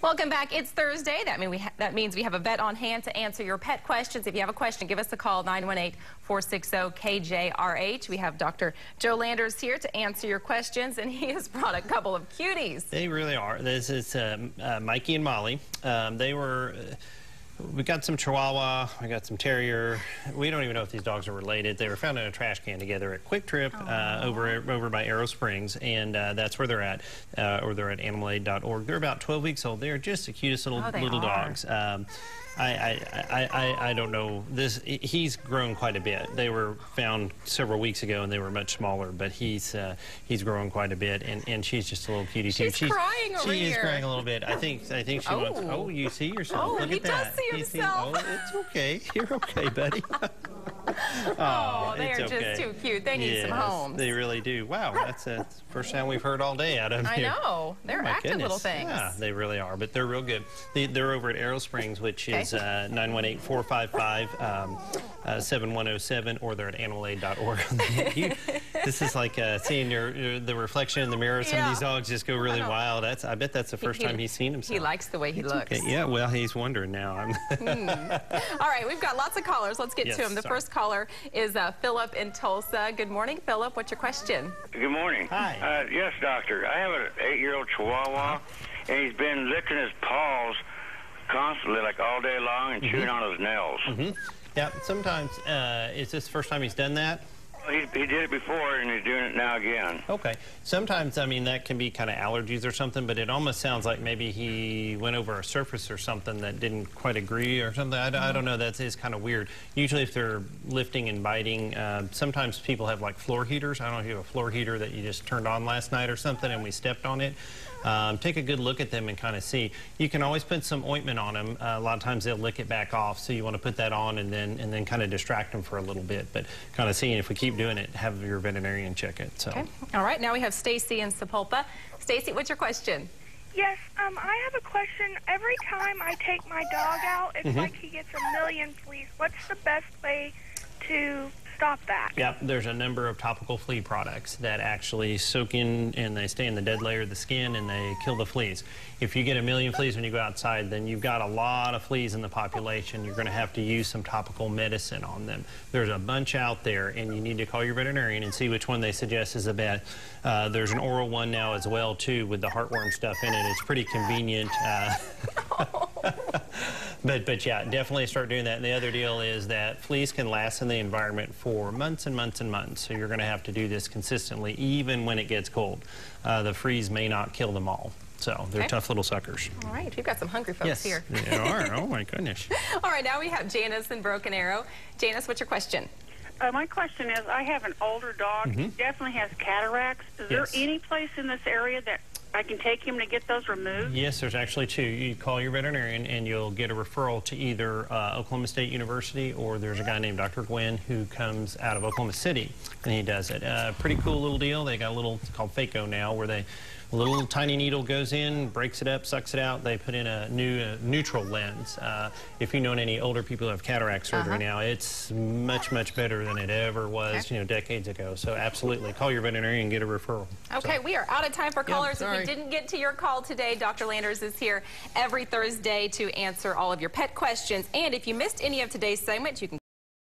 Welcome back. It's Thursday. That means we have a vet on hand to answer your pet questions. If you have a question, give us a call, 918-460-KJRH. We have Dr. Joe Landers here to answer your questions, and he has brought a couple of cuties. They really are. This is Mikey and Molly. We got some Chihuahua, we got some Terrier. We don't even know if these dogs are related. They were found in a trash can together at Quick Trip over by Arrow Springs, and that's where they're at, or they're at animalaid.org. They're about 12 weeks old. They're just the cutest little dogs. I don't know. He's grown quite a bit. They were found several weeks ago, and they were much smaller. But he's grown quite a bit, and she's just a little cutie too. She's crying over here. She is crying a little bit. I think she wants. Oh, you see yourself. Look at that. He does see himself. It's okay. You're okay, buddy. Oh, they are just too cute. They need some homes. They really do. Wow, that's the first time we've heard all day out of them. I know. They're active little things. Yeah, they really are, but they're real good. They're over at Arrow Springs, which is 918-455-7107, or they're at animalaid.org. This is like seeing the reflection in the mirror. Some of these dogs just go really wild. I bet that's the first time he's seen himself. He likes the way he looks. Okay. Yeah, well, he's wondering now. All right, we've got lots of callers. Let's get to them. The first caller is Philip in Tulsa. Good morning, Philip. What's your question? Good morning. Hi. Yes, doctor. I have an 8-year-old Chihuahua, and he's been licking his paws constantly, like all day long, and chewing on his nails. Yeah, sometimes, is this the first time he's done that? He did it before, and he's doing it now again. Okay. Sometimes, I mean, that can be kind of allergies or something, but it almost sounds like maybe he went over a surface or something that didn't quite agree or something. I don't know. That is kind of weird. Usually if they're lifting and biting, sometimes people have like floor heaters. I don't know if you have a floor heater that you just turned on last night or something and we stepped on it. Take a good look at them and kind of see. You can always put some ointment on them. A lot of times they'll lick it back off, so you want to put that on and then kind of distract them for a little bit. But kind of seeing if we keep doing it, have your veterinarian check it. So. Okay. All right. Now we have Stacy in Sapulpa. Stacy, what's your question? Yes, I have a question. Every time I take my dog out, it's like he gets a million fleas. What's the best way to stop that? Yeah, there's a number of topical flea products that actually soak in and they stay in the dead layer of the skin and they kill the fleas. If you get a million fleas when you go outside, then you've got a lot of fleas in the population. You're going to have to use some topical medicine on them. There's a bunch out there, and you need to call your veterinarian and see which one they suggest is the best. There's an oral one now as well, too, with the heartworm stuff in it. It's pretty convenient. But yeah, definitely start doing that. And the other deal is that fleas can last in the environment for months and months and months. So you're going to have to do this consistently, even when it gets cold. The freeze may not kill them all. So they're tough little suckers. All right, we've got some hungry folks here. Yes, they are. Oh, my goodness. All right, now we have Janice in Broken Arrow. Janice, what's your question? My question is, I have an older dog. He definitely has cataracts. Is there any place in this area that I can take him to get those removed? Yes, there's actually two. You call your veterinarian and you'll get a referral to either Oklahoma State University, or there's a guy named Dr. Gwynn who comes out of Oklahoma City and he does it. Pretty cool little deal. They got a little, it's called Phaco now, where a little tiny needle goes in, breaks it up, sucks it out. They put in a new neutral lens. If you know any older people who have cataract surgery now, it's much, much better than it ever was, decades ago. So absolutely, call your veterinarian and get a referral. Okay, we are out of time for callers. If we didn't get to your call today, Dr. Landers is here every Thursday to answer all of your pet questions. And if you missed any of today's segment, you can